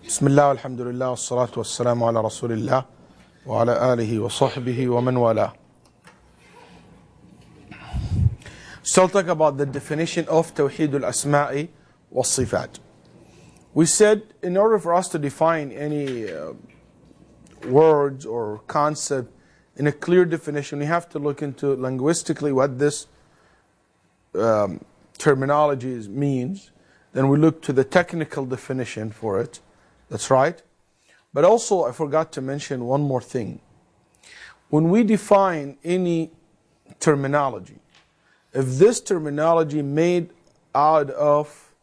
بسم الله والحمد لله والصلاة والسلام على رسول الله وعلى آله وصحبه ومن والاه. So I'll talk about the definition of Tawheed al-Asma'i was-Sifat. We said in order for us to define any words or concept in a clear definition, we have to look into linguistically what this terminology means. Then we look to the technical definition for it. That's right. But also I forgot to mention one more thing. When we define any terminology, if this terminology made out of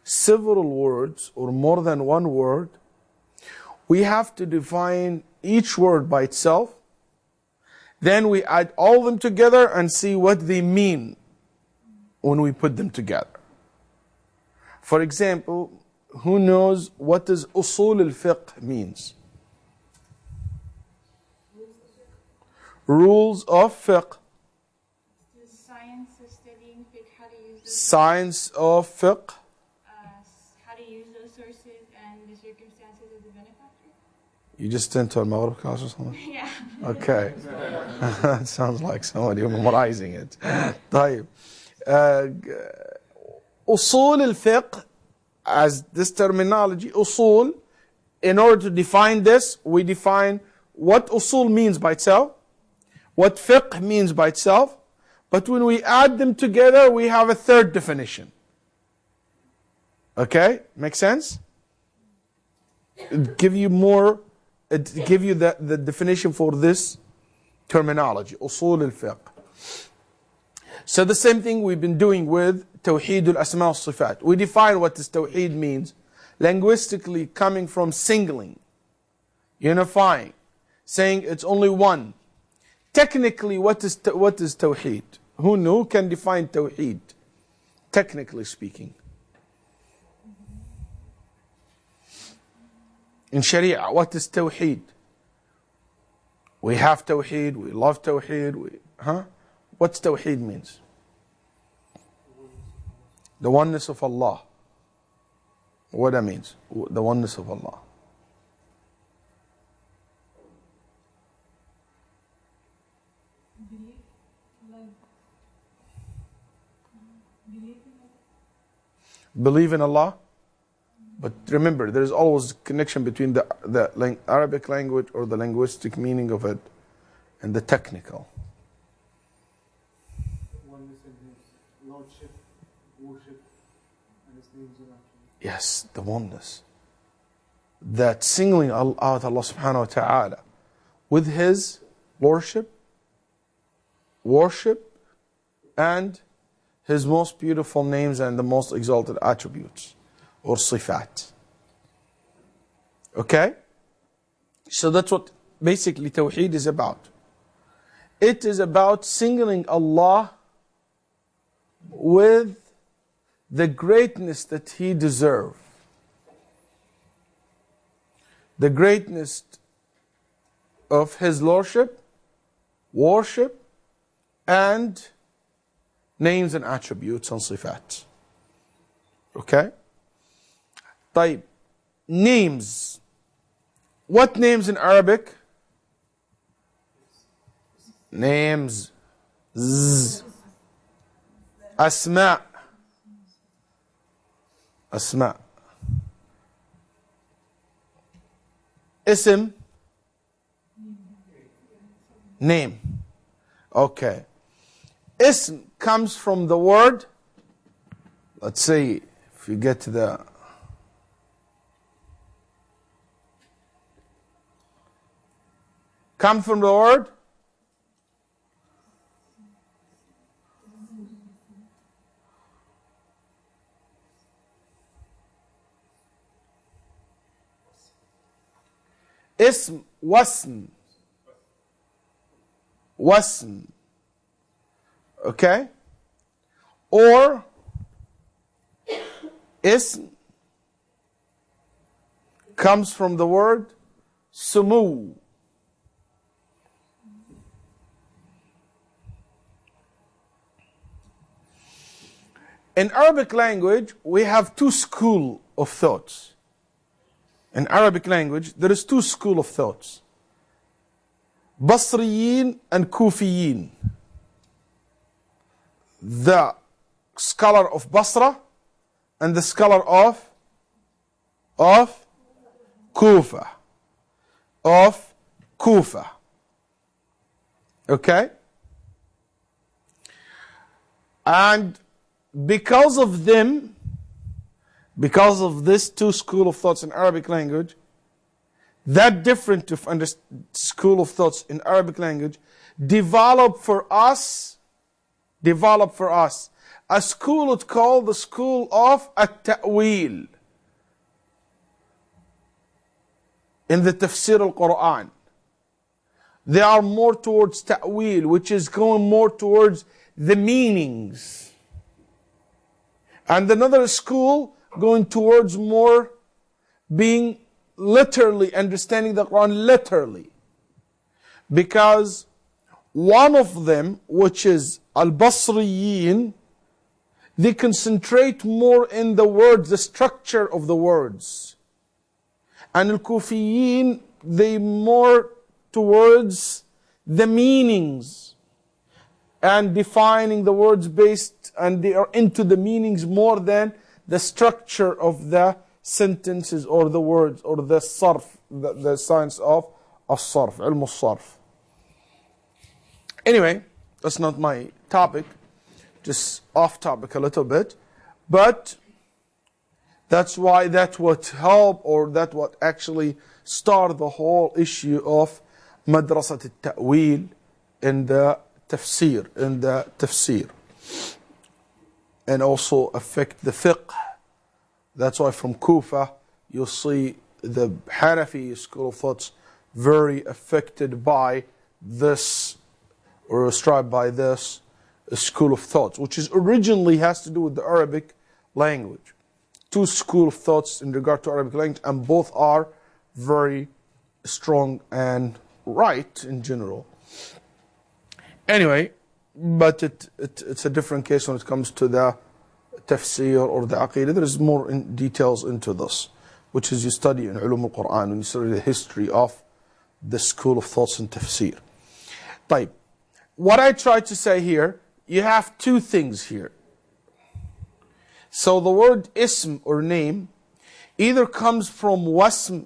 several words or more than one word, we have to define each word by itself. Then we add all of them together and see what they mean when we put them together. For example, who knows what does usul al-fiqh means? Rules of fiqh. The science of studying fiqh, how to use those Science of fiqh. how to use those sources and the circumstances of the benefactor. You just went to a Maghrib class or something? Yeah. Okay. That sounds like somebody memorizing it. طيب. Usul al-fiqh, as this terminology, usul, in order to define this, we define what usul means by itself, what fiqh means by itself, but when we add them together, we have a third definition. Okay? Make sense? Give you the definition for this terminology, usul al-fiqh. So the same thing we've been doing with Tawheed al-Asma wa-Sifat. We define what this Tawheed means, linguistically coming from singling, unifying, saying it's only one. Technically, what is Tawheed? Who can define Tawheed, technically speaking? In Sharia, what is Tawheed? We have Tawheed, we love Tawheed, What's Tawheed means? The oneness of Allah. What that means? The oneness of Allah. Believe in Allah. But remember, there is always a connection between the Arabic language or the linguistic meaning of it and the technical. Lordship, worship, and His names and attributes. Yes, the oneness. That singling out Allah subhanahu wa ta'ala with His lordship, worship, and His most beautiful names and the most exalted attributes, or sifat. Okay? So that's what basically Tawheed is about. It is about singling Allah with the greatness that He deserves. The greatness of His lordship, worship, and names and attributes and sifat. Okay? طيب. Names. What names in Arabic? Names. Z. Asma. Asma. Ism. Name. Okay. Ism comes from the word, let's say, if you get to the come from the word ism, wasm. Wasm. Okay? Or ism comes from the word sumu. In Arabic language, we have two schools of thoughts. In Arabic language, there is two schools of thoughts. Basriyin and Kufiyin. The scholar of Basra and the scholar of Kufa. Of Kufa. Okay? And because of them, because of this two school of thoughts in Arabic language, that different school of thoughts in Arabic language developed for us a school it's called the school of at-ta'wil in the tafsir al-Quran. They are more towards ta'wil, which is going more towards the meanings. And another school going towards more being literally, understanding the Quran literally. Because one of them, which is Al-Basriyin, they concentrate more in the words, the structure of the words. And Al-Kufiyin, they more towards the meanings and defining the words based, and they are into the meanings more than the structure of the sentences or the words or the sarf, the science of as-sarf, ilm as-sarf. Anyway, that's not my topic, just off topic a little bit, but that's why that would help, or that would actually start the whole issue of madrasat al-ta'wil in the tafsir, and also affect the fiqh. That's why from Kufa, you'll see the Hanafi school of thoughts very affected by this, or ascribed by this school of thoughts, which is originally has to do with the Arabic language. Two school of thoughts in regard to Arabic language, and both are very strong and right in general. Anyway, but it's a different case when it comes to the tafsir or the Aqeedah. There is more in details into this, which is you study in Ulum al-Quran, when you study the history of the school of thoughts in tafsir. طيب. What I try to say here, you have two things here. So the word ism or name either comes from wasm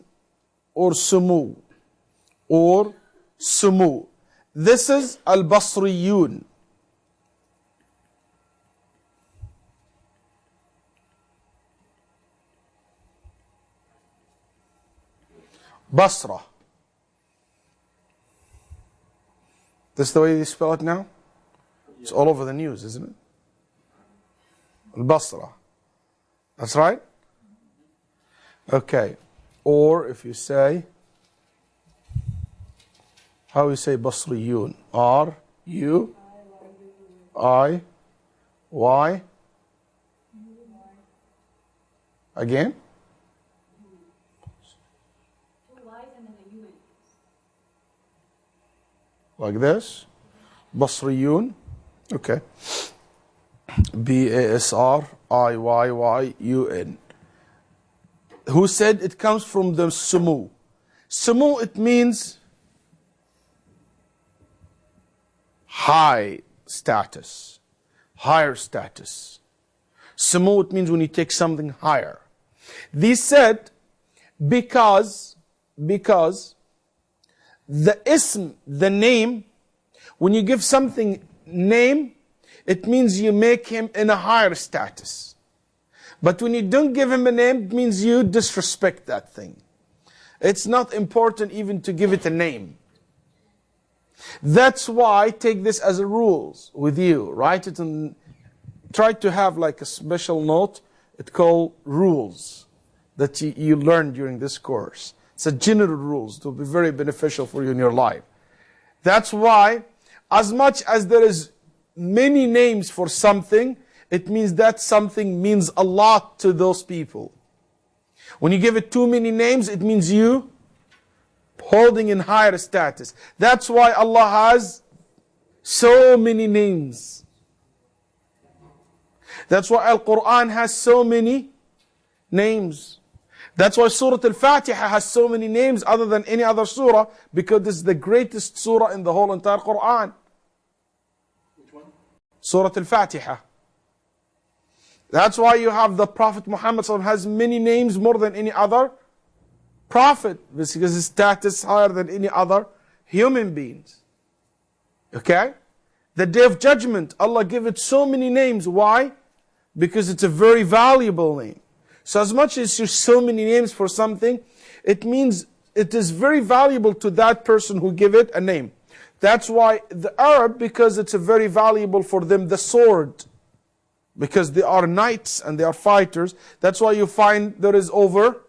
or sumu, or sumu. This is al-Basriyun. Basra. This is the way they spell it now? It's all over the news, isn't it? Al-Basra. That's right? Okay. Or if you say, how you say Basriyun? R-U-I-Y. Again? Like this? Basriyun. Okay. B-A-S-R-I-Y-Y-U-N. Who said it comes from the sumu? Sumu, it means high status, higher status. Sumu, it means when you take something higher. They said because the ism, the name, when you give something name, it means you make him in a higher status. But when you don't give him a name, it means you disrespect that thing. It's not important even to give it a name. That's why take this as a rules with you. Write it and try to have like a special note. It's called rules that you learn during this course. It's a general rules. It will be very beneficial for you in your life. That's why as much as there is many names for something, it means that something means a lot to those people. When you give it too many names, it means you holding in higher status. That's why Allah has so many names. That's why Al-Quran has so many names. That's why Surah Al-Fatiha has so many names other than any other surah, because this is the greatest surah in the whole entire Quran. Which one? Surah Al-Fatiha. That's why you have the Prophet Muhammad has many names more than any other prophet, because his status is higher than any other human beings. Okay? The Day of Judgment, Allah gave it so many names. Why? Because it's a very valuable name. So as much as there's so many names for something, it means it is very valuable to that person who give it a name. That's why the Arab, because it's a very valuable for them, the sword. Because they are knights and they are fighters. That's why you find there is over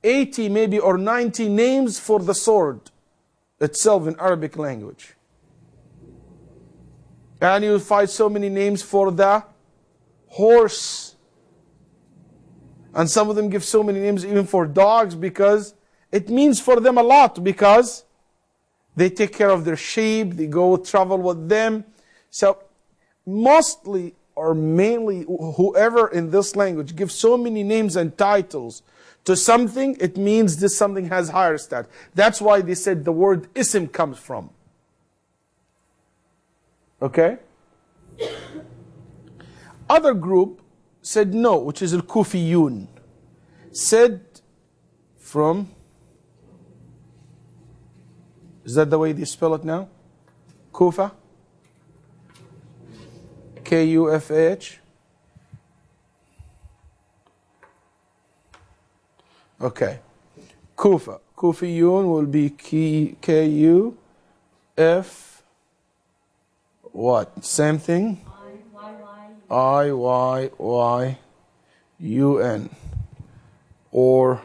80 maybe or 90 names for the sword itself in Arabic language. And you find so many names for the horse. And some of them give so many names even for dogs, because it means for them a lot, because they take care of their sheep, they go travel with them. So mostly or mainly whoever in this language gives so many names and titles to something, it means this something has higher stat. That's why they said the word ism comes from. Okay? Other group said no, which is al-Kufiyun. Said from, is that the way they spell it now? Kufa? K-U-F-A-H? Okay. Kufa. Kufiyun will be K-U-F, what? Same thing? I-Y-Y-U-N. Or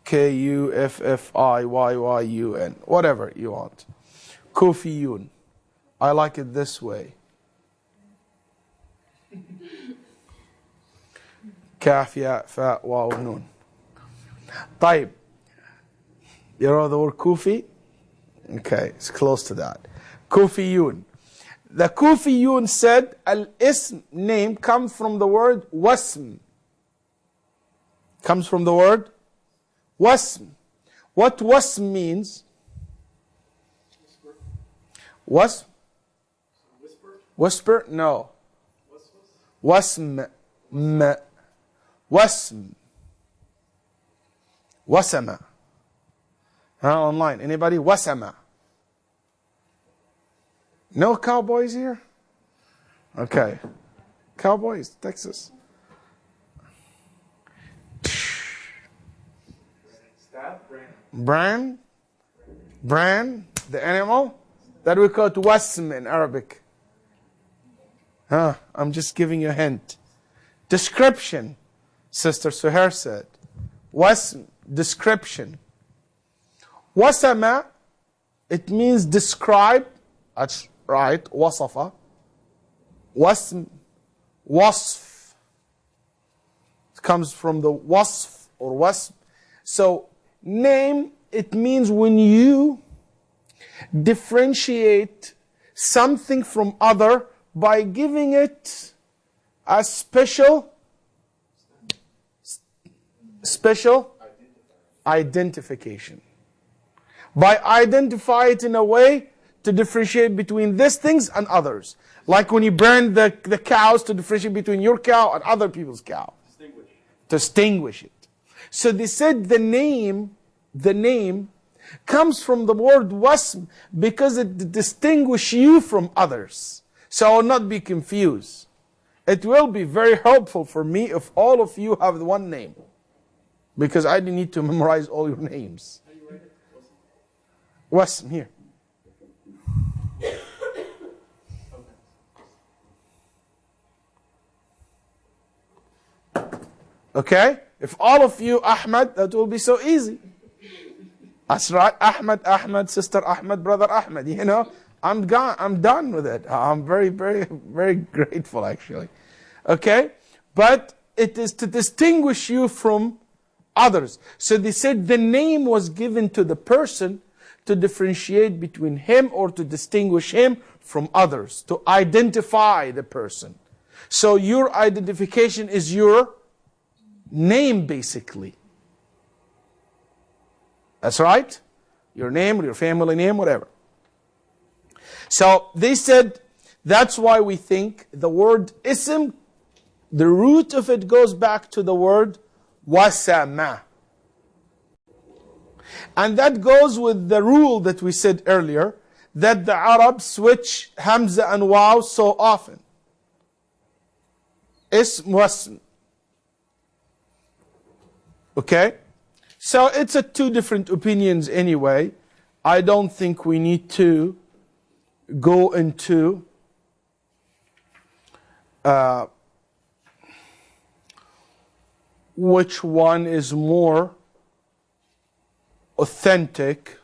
K-U-F-F-I-Y-Y-U-N. Whatever you want. Kufiyun. I like it this way. Kaf, ya, fa, waw, nun. طيب. You know the word Kufi? Okay, it's close to that. Kufiyun. The Kufiyun said, al-ism, name, comes from the word wasm. Comes from the word wasm. What wasm means? Wasm? Whisper? No. Wasm. Wasm. Wasama. Online. Anybody? Wasama. No cowboys here? Okay. Cowboys, Texas. Brand, the animal. That we call it wasm in Arabic. I'm just giving you a hint. Description, Sister Suhair said. Wasm, description. Wasama, it means describe. That's right, wasafa. Wasm, wasf. It comes from the wasf or wasm. So, name, it means when you differentiate something from other by giving it a special identification. By identify it in a way to differentiate between these things and others. Like when you burn the cows, to differentiate between your cow and other people's cow. Distinguish it. So they said the name comes from the word wasm because it distinguishes you from others. So I will not be confused. It will be very helpful for me if all of you have one name. Because I didn't need to memorize all your names. Wasm, here. Okay? If all of you Ahmad, that will be so easy. That's right, Ahmad, sister Ahmad, brother Ahmad. You know, I'm done with it. I'm very, very, very grateful actually. Okay? But it is to distinguish you from others. So they said the name was given to the person to differentiate between him or to distinguish him from others, to identify the person. So your identification is your name, basically. That's right. Your name, or your family name, whatever. So they said, that's why we think the word ism, the root of it goes back to the word wasama. And that goes with the rule that we said earlier, that the Arabs switch Hamza and Waw so often. Ism wasm. Okay? So it's two different opinions anyway. I don't think we need to go into which one is more authentic.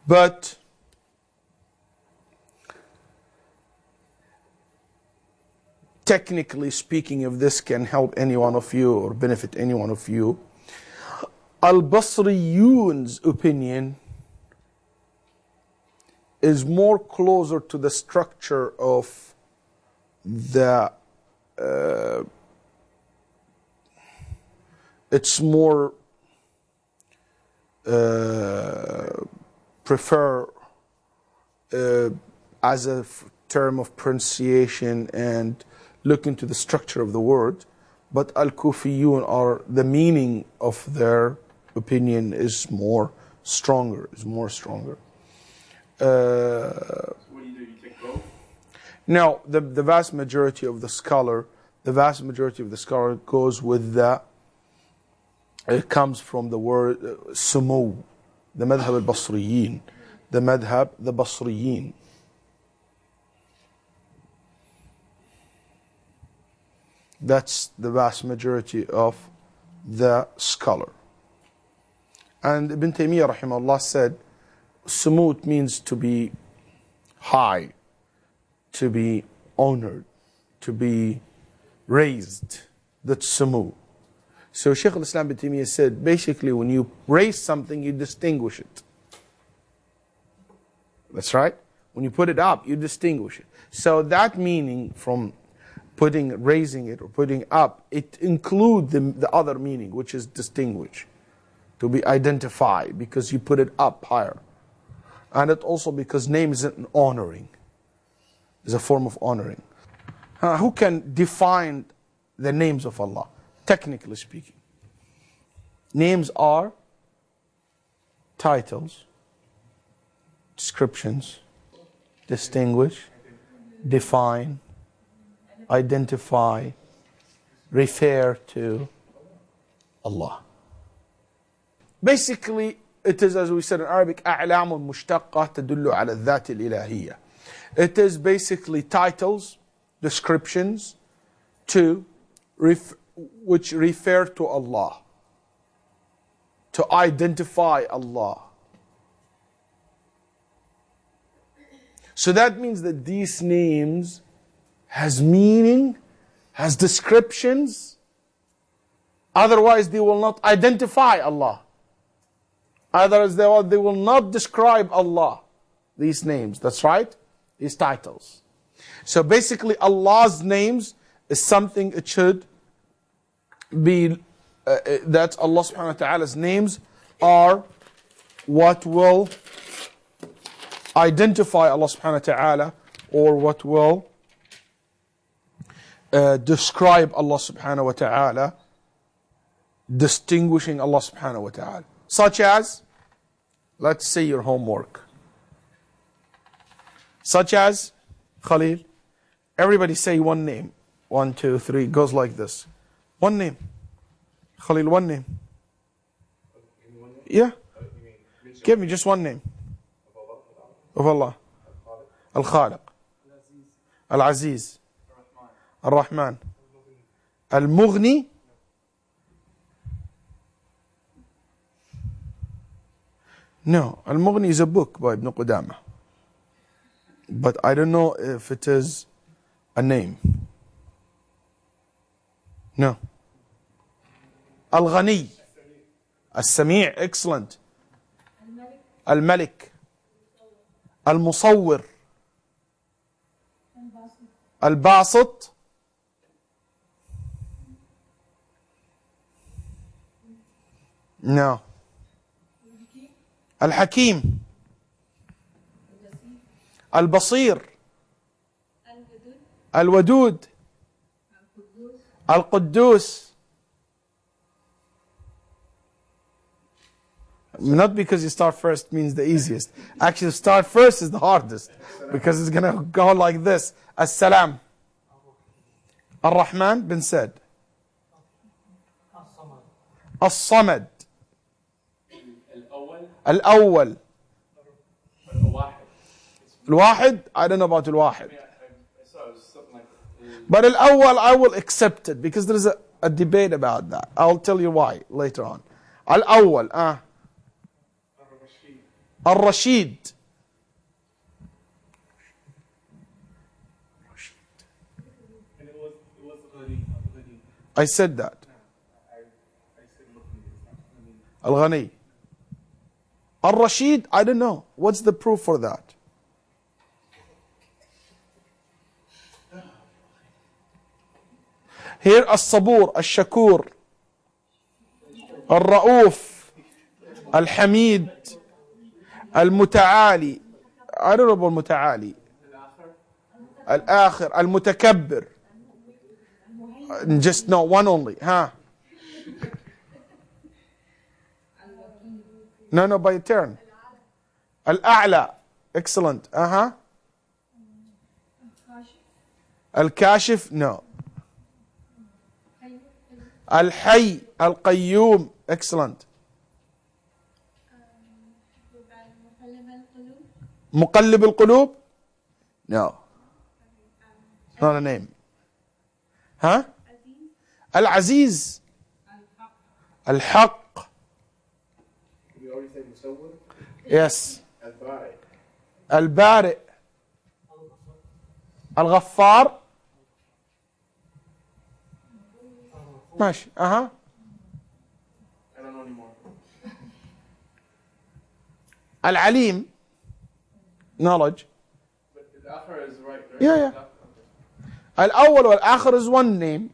But technically speaking, if this can help any one of you or benefit any one of you, Al-Basriyun's opinion is more closer to the structure of the it's more prefer as a term of pronunciation and look into the structure of the word. But Al-Kufiyun are, the meaning of their opinion is more stronger, So what do? You take both? No, the vast majority of the scholar, goes with the, it comes from the word sumu, the madhab al-Basriyin, the Basriyin. That's the vast majority of the scholar. And Ibn Taymiyyah rahimahullah said, sumut means to be high, to be honored, to be raised. That's sumu. So Sheikh al-Islam Ibn Taymiyyah said, basically when you raise something, you distinguish it. That's right. When you put it up, you distinguish it. So that meaning from raising it or putting up, it includes the other meaning, which is distinguish, to be identified, because you put it up higher. And it also because name is an honoring, is a form of honoring. Who can define the names of Allah, technically speaking? Names are titles, descriptions, distinguish, define, identify, refer to Allah. Basically, it is, as we said in Arabic, أعلام مشتقة تدل على الذات الإلهية. It is basically titles, descriptions, which refer to Allah, to identify Allah. So that means that these names has meaning, has descriptions, otherwise they will not identify Allah. Otherwise they will not describe Allah, these names. That's right, these titles. So basically Allah's names is something it should be, that Allah subhanahu wa ta'ala's names are what will identify Allah subhanahu wa ta'ala, or what will describe Allah subhanahu wa ta'ala, distinguishing Allah subhanahu wa ta'ala. Such as, let's say your homework. Such as, Khalil, everybody say one name. 1, 2, 3, goes like this. One name. Khalil, one name. Yeah. Give me just one name. Of Allah. Al-Khaliq. Al-Aziz. Al-Rahman. Al-Mughni. No, Al-Mughni is a book by Ibn Qudamah. But I don't know if it is a name. No. Al-Ghani. Al-Sami', excellent. Al-Malik الملك المصور الباسط no الحكيم البصير الودود القدوس. Not because you start first means the easiest. Actually, start first is the hardest because it's going to go like this. As-salam. Ar-Rahman been said. As-Samad. Al-Awwal. Al-Wahid. I don't know about Al-Wahid. But Al-Awwal I will accept it because there is a debate about that. I'll tell you why later on. Al-Awwal. Al-Rashid. I said that. Al-Ghani. Al-Rashid, I don't know. What's the proof for that? Here, Al-Sabur, Al-Shakur, Al-Ra'uf, Al-Hamid, Al-Muta'ali. I don't know about Muta'ali. Al-Akhir, Al-Mutakabbir. Just no, one only. Huh? No, by turn. Al-A'la. Excellent. Al-Kashif. No. Al-Hayy. Al-Qayyum. Excellent. Muqallib al-Qulub. No. Not a name. Huh? Al-Aziz. Al-Haq. We already said Musawwir? Yes. Al-Bari. Al-Bari. Al-Ghaffar. ماشي. I don't know anymore. Al-Alim. Knowledge. But Al-Akhir is right? Yeah. Al-Awwal wal-Akhir is one name.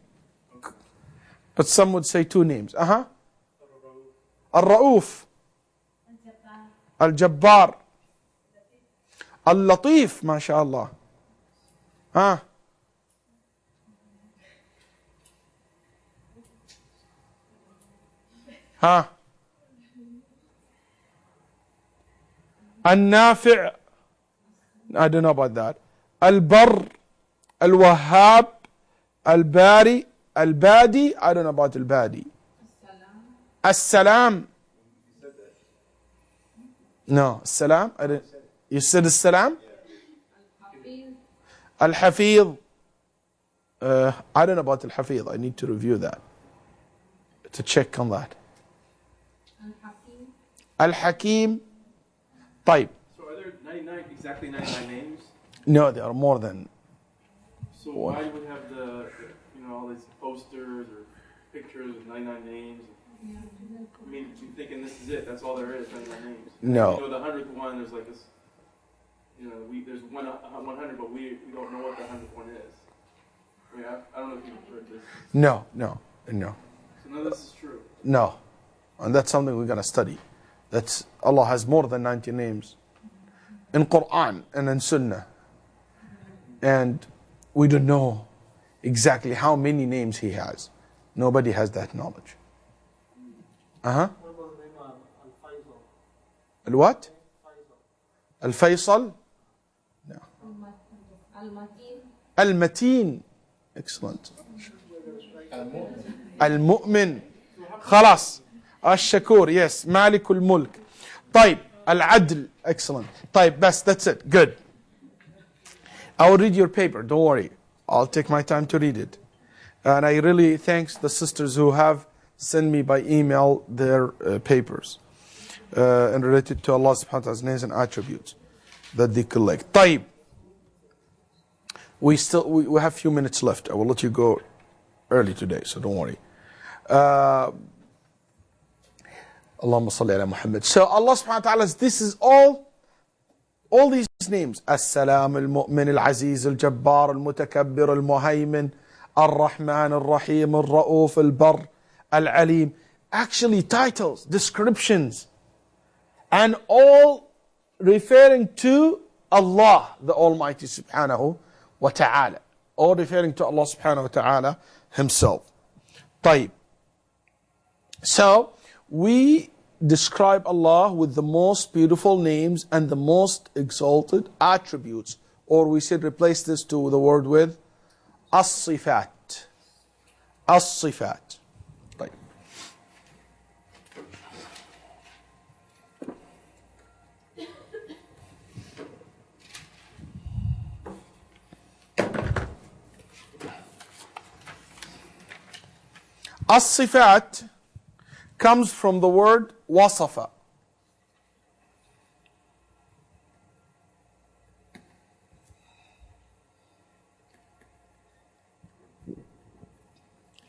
But some would say two names. Al-Ra'uf. Al-Jabbar. Al-Latif. MashaAllah. Al-Nafi'. I don't know about that. Al-Barr. Al-Wahhab. Al-Bari. Al-Badi. I don't know about Al-Badi. As-Salam. No, Salam. I didn't. You said As-Salam? Al-Hafiz. I don't know about Al-Hafiz. I need to review that. To check on that. Al-Hakim. طيب. So are there 99, exactly 99 names? No, there are more than. So why would we have all these posters or pictures of 99 names? I mean, you're thinking this is it, that's all there is, 99 names. No. The 100th one, there's like this, there's 100, but we don't know what the 100th one is. I mean, I don't know if you've heard this. No. So none of this is true. No. And that's something we're going to study. That Allah has more than 90 names in Quran and in Sunnah. And we don't know exactly how many names He has. Nobody has that knowledge. Al-what? Al-Faisal? No. Al-Mateen. Excellent. Al-Mu'min. خلاص. Al-Shakur. Yes. Malikul Mulk. طيب. Al-Adl. Excellent. طيب. That's it. Good. I will read your paper. Don't worry. I'll take my time to read it. And I really thank the sisters who have sent me by email their papers and related to Allah subhanahu wa ta'ala's names and attributes that they collect. طيب. We have a few minutes left. I will let you go early today, so don't worry. Allahumma salli ala Muhammad. So Allah subhanahu wa ta'ala, this is all these names. As-Salam, Al-Mu'min, Al-Aziz, Al-Jabbar, Al-Mutakabbir, Al-Muhaymin, Al-Rahman, Al-Rahim, Al-Ra'uf, Al-Barr, Al-Alim. Actually titles, descriptions, and all referring to Allah, the Almighty subhanahu wa ta'ala. All referring to Allah subhanahu wa ta'ala Himself. طيب. So, we describe Allah with the most beautiful names and the most exalted attributes. Or we should replace this to the word with as-sifat. As-sifat. طيب. As-sifat comes from the word wasafa.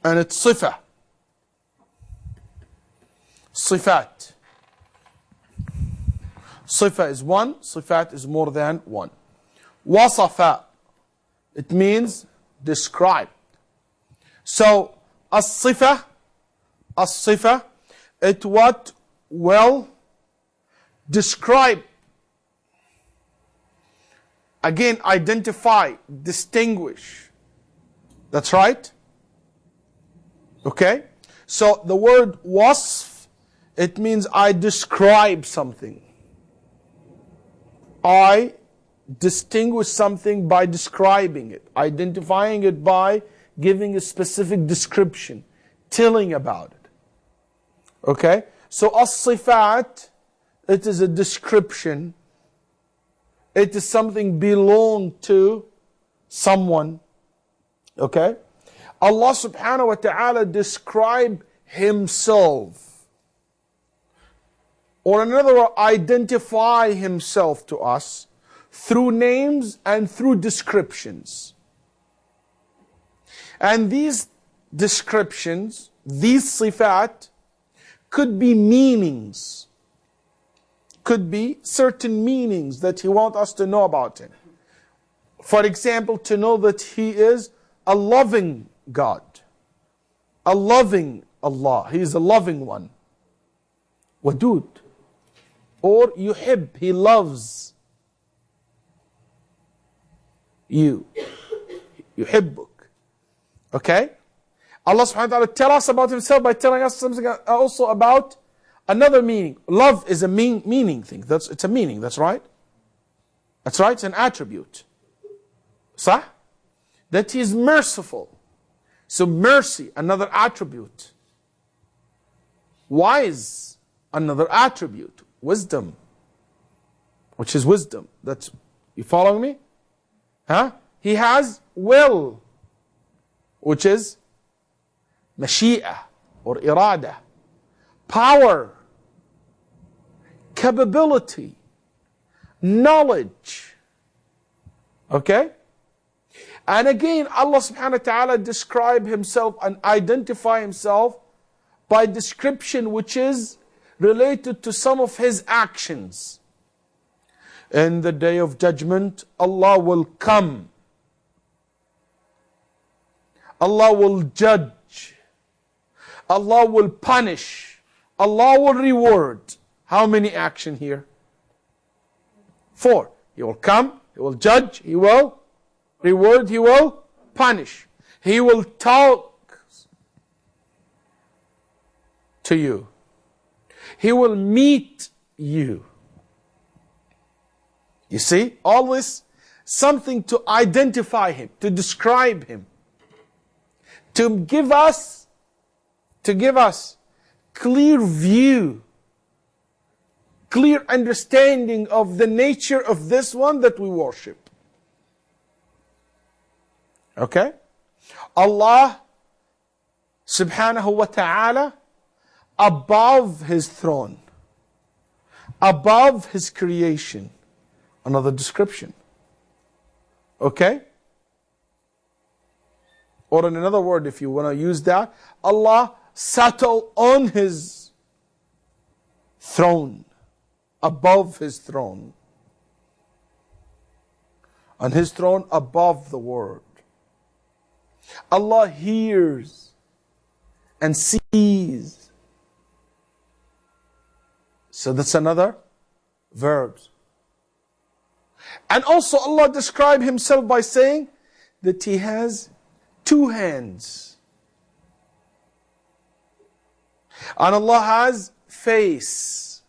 And it's sifa. Sifat. Sifa is one, sifat is more than one. Wasafa, it means describe. So, as-sifa, it what will describe, again identify, distinguish. That's right. Okay? So the word wasf, it means I describe something. I distinguish something by describing it, identifying it by giving a specific description, telling about it. Okay? So as-sifat, it is a description. It is something belong to someone. Okay? Allah subhanahu wa ta'ala describe Himself. Or in other words, identify Himself to us through names and through descriptions. And these descriptions, these sifat, could be meanings. Could be certain meanings that He wants us to know about Him. For example, to know that He is a loving God. A loving Allah. He is a loving one. Wadud. Or yuhib, He loves you. Yuhibbuk. Okay? Allah subhanahu wa ta'ala tell us about Himself by telling us something also about another meaning. Love is a meaning thing. It's a meaning, that's right. That's right, it's an attribute. Sah? That He is merciful. So mercy, another attribute. Wise, another attribute. Wisdom, which is wisdom. That's, you following me? Huh? He has will, which is mashi'ah or irada. Power, capability, knowledge. Okay? And again, Allah subhanahu wa ta'ala describe Himself and identify Himself by description which is related to some of His actions. In the day of judgment, Allah will come. Allah will judge. Allah will punish. Allah will reward. How many actions here? 4. He will come, He will judge, He will reward, He will punish. He will talk to you. He will meet you. You see, all this, something to identify Him, to describe Him, to give us clear view, clear understanding of the nature of this one that we worship. Okay? Allah subhanahu wa ta'ala above His throne, above His creation. Another description. Okay? Or in another word, if you want to use that, Allah settled on His throne, above his throne. On his throne above the world. Allah hears and sees. So that's another verb. And also Allah described himself by saying that he has two hands. And Allah has face.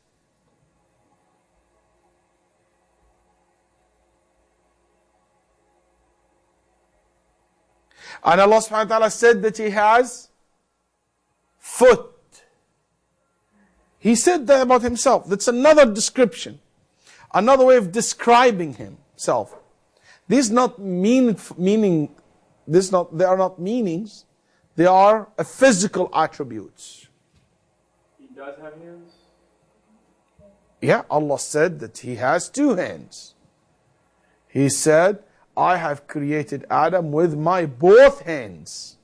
And Allah subhanahu wa ta'ala said that he has foot. He said that about himself. That's another description. Another way of describing himself. These not meaning. They are not meanings. They are physical attributes. He does have hands? Yeah, Allah said that he has two hands. He said, I have created Adam with my both hands.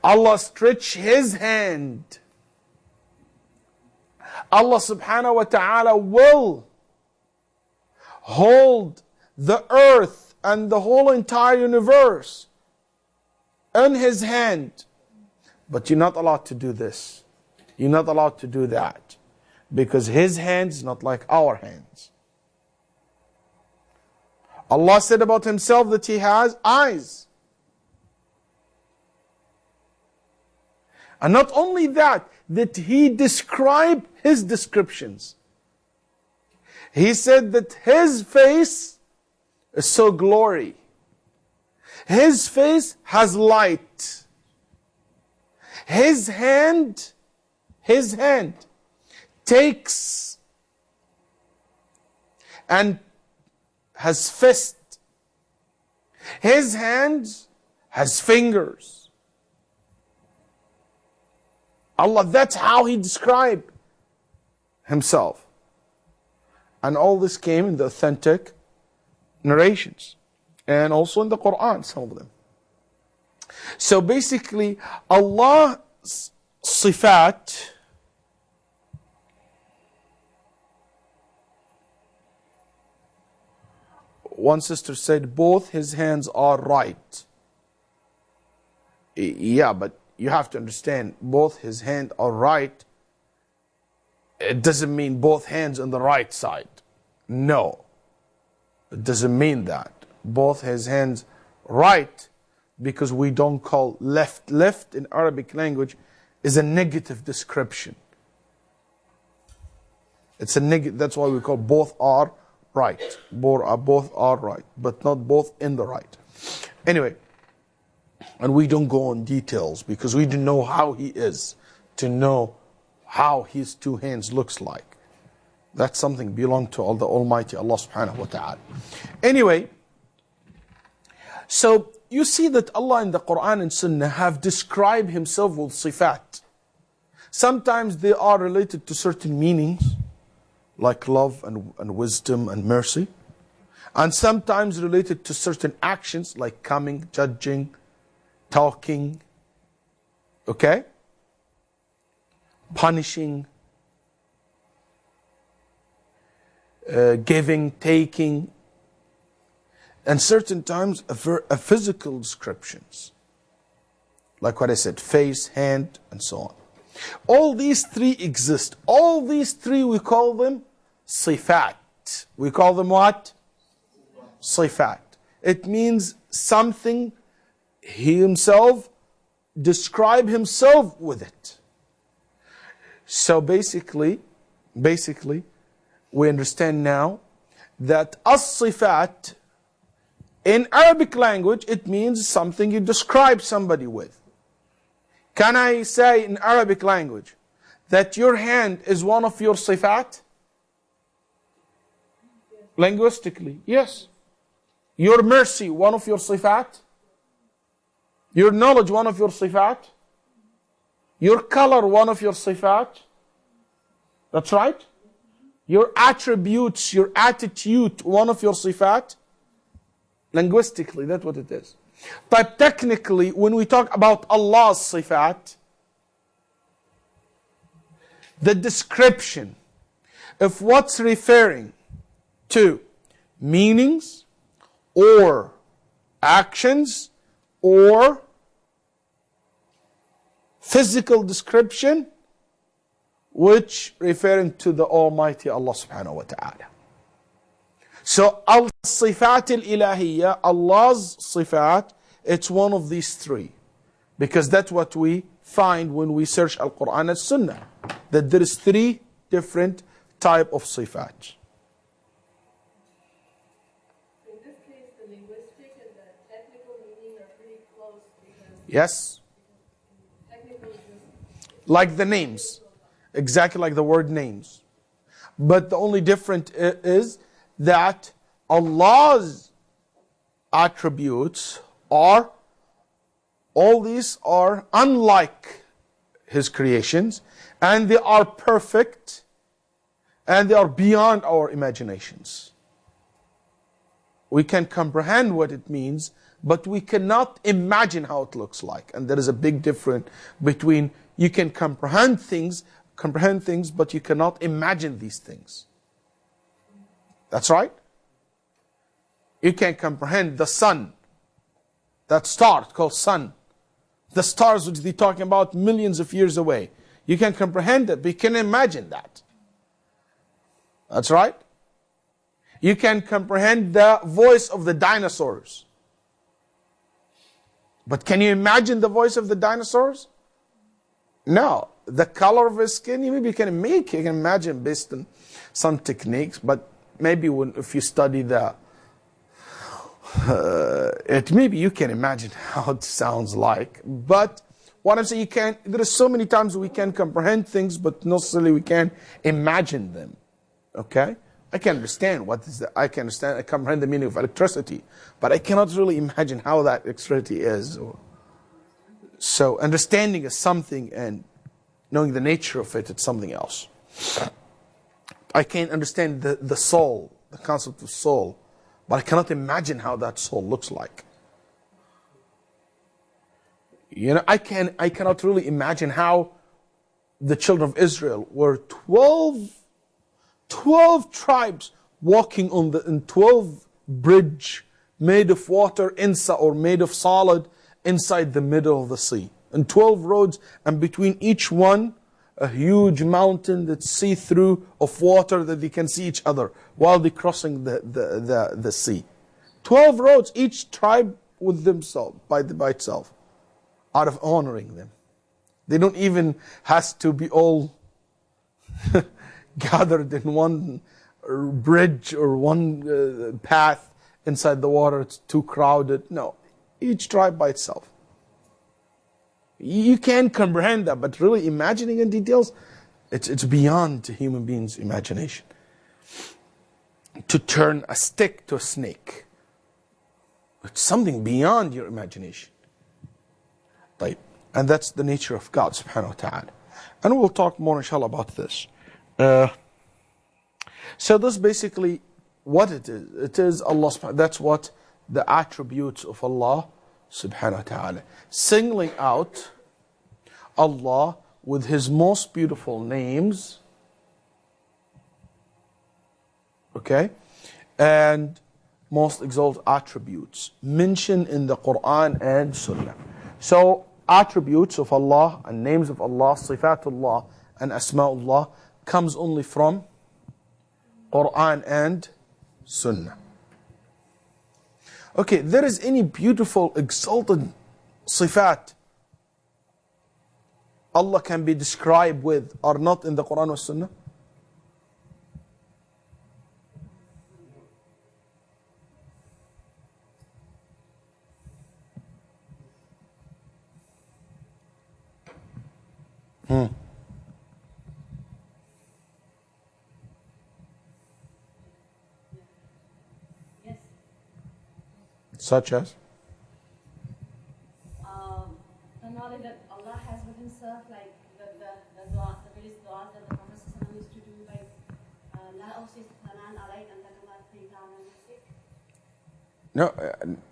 Allah stretched his hand. Allah subhanahu wa ta'ala will hold the earth and the whole entire universe in his hand. But you're not allowed to do this. You're not allowed to do that. Because his hand is not like our hands. Allah said about himself that he has eyes. And not only that he described his descriptions. He said that his face is so glory. His face has light. His hand takes and has fist. His hand has fingers. Allah, that's how he described himself. And all this came in the authentic narrations. And also in the Quran, some of them. So basically, Allah's sifat, one sister said, both his hands are right. Yeah, but you have to understand, both his hands are right. It doesn't mean both hands on the right side. No. It doesn't mean that. Both his hands right, because we don't call left. Left in Arabic language is a negative description. It's a negative. That's why we call both are right. Both are right, but not both in the right. Anyway, and we don't go on details because we don't know how he is to know how his two hands looks like. That's something belong to the Almighty Allah subhanahu wa ta'ala. Anyway, so you see that Allah in the Quran and Sunnah have described himself with sifat. Sometimes they are related to certain meanings, like love and wisdom and mercy. And sometimes related to certain actions, like coming, judging, talking, okay? Punishing, giving, taking, and certain times a physical descriptions, like what I said, face, hand, and so on. All these three exist. All these three, we call them sifat. We call them what? Sifat. It means something he himself describe himself with it. So basically, we understand now that as-sifat, in Arabic language, it means something you describe somebody with. Can I say in Arabic language that your hand is one of your sifat? Linguistically, yes. Your mercy, one of your sifat? Your knowledge, one of your sifat? Your color, one of your sifat? That's right. Your attributes, your attitude, one of your sifat? Linguistically, that's what it is. But technically, when we talk about Allah's sifat, the description of what's referring to meanings or actions or physical description which referring to the Almighty Allah subhanahu wa ta'ala. So al-sifat al-ilahiyya, Allah's sifat, it's one of these three. Because that's what we find when we search Al-Quran and Sunnah. That there is three different type of sifat. In this case, the linguistic and the technical meaning are pretty close because Yes? technical is just Like the names. Exactly like the word names. But the only difference is that Allah's attributes are, all these are unlike His creations, and they are perfect, and they are beyond our imaginations. We can comprehend what it means, but we cannot imagine how it looks like. And there is a big difference between you can comprehend things, but you cannot imagine these things. That's right. You can comprehend the sun, that star called sun. The stars which they're talking about millions of years away. You can comprehend it, but you can imagine that. That's right. You can comprehend the voice of the dinosaurs. But can you imagine the voice of the dinosaurs? No. The color of his skin, maybe you can imagine based on some techniques, but maybe if you study maybe you can imagine how it sounds like. But what I'm saying, there are so many times we can comprehend things, but not necessarily we can imagine them. Okay? I can understand I comprehend the meaning of electricity, but I cannot really imagine how that electricity is. So understanding is something, and knowing the nature of it, it's something else. I can understand the soul, the concept of soul, but I cannot imagine how that soul looks like. You know, I cannot really imagine how the children of Israel were 12 tribes walking in 12 bridge made of water inside, or made of solid inside the middle of the sea. And 12 roads, and between each one, a huge mountain that's see-through of water that they can see each other while they're crossing the sea. 12 roads, each tribe with themselves, by itself, out of honoring them. They don't even has to be all gathered in one bridge or one path inside the water. It's too crowded. No, each tribe by itself. You can comprehend that, but really imagining in details, it's beyond the human being's imagination. To turn a stick to a snake, it's something beyond your imagination. Right? And that's the nature of God subhanahu wa ta'ala. And we'll talk more inshallah about this. So this basically what it is. It is Allah subhanahu, that's what the attributes of Allah subhanahu wa ta'ala. Singling out Allah with His most beautiful names, okay, and most exalted attributes mentioned in the Quran and Sunnah. So attributes of Allah and names of Allah, sifatullah and asma'ullah comes only from Quran and Sunnah. Okay, there is any beautiful exalted sifat Allah can be described with are not in the Quran or Sunnah? yes. Such as? The knowledge that Allah has with Himself, like the dua, the various du'as that the Prophet ﷺ used to do, like La awsi thanan alayk anta kama athnayta ala nafsik.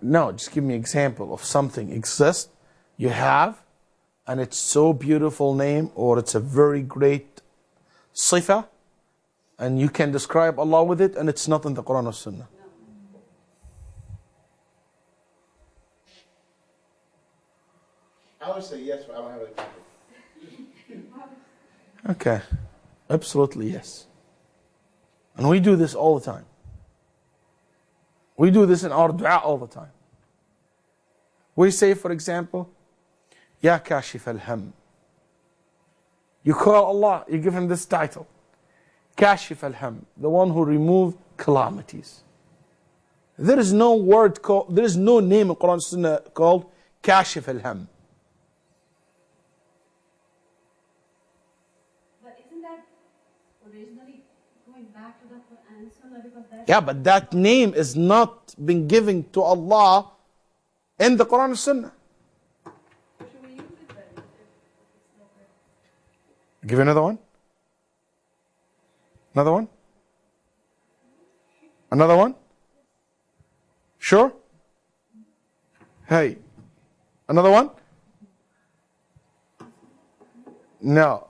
No, just give me an example of something exists, you have, and it's so beautiful name, or it's a very great sifa, and you can describe Allah with it, and it's not in the Quran or Sunnah. I would say yes, but I don't have an example. Okay, absolutely yes. And we do this all the time. We do this in our dua all the time. We say, for example, Ya Kashif al-Ham. You call Allah, you give Him this title. Kashif al-Ham, the one who removes calamities. There is no word called, there is no name in Quran and Sunnah called Kashif al-Ham. But isn't that originally going back to the Quran and Sunnah, because that's Yeah, but that name is not been given to Allah in the Quran and Sunnah. should we use it then if it's not there? Give another one. Another one? Another one? Sure? Hey. Another one? No.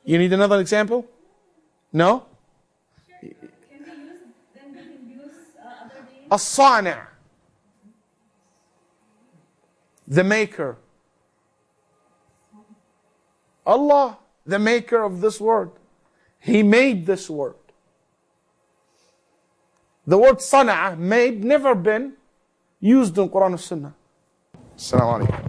You need another example? No? Can we use, then we can use other names? As-Sani', the maker. Allah, the maker of this word. He made this word. The word Sana'a, made, never been used in Quran and Sunnah. Assalamu alaikum.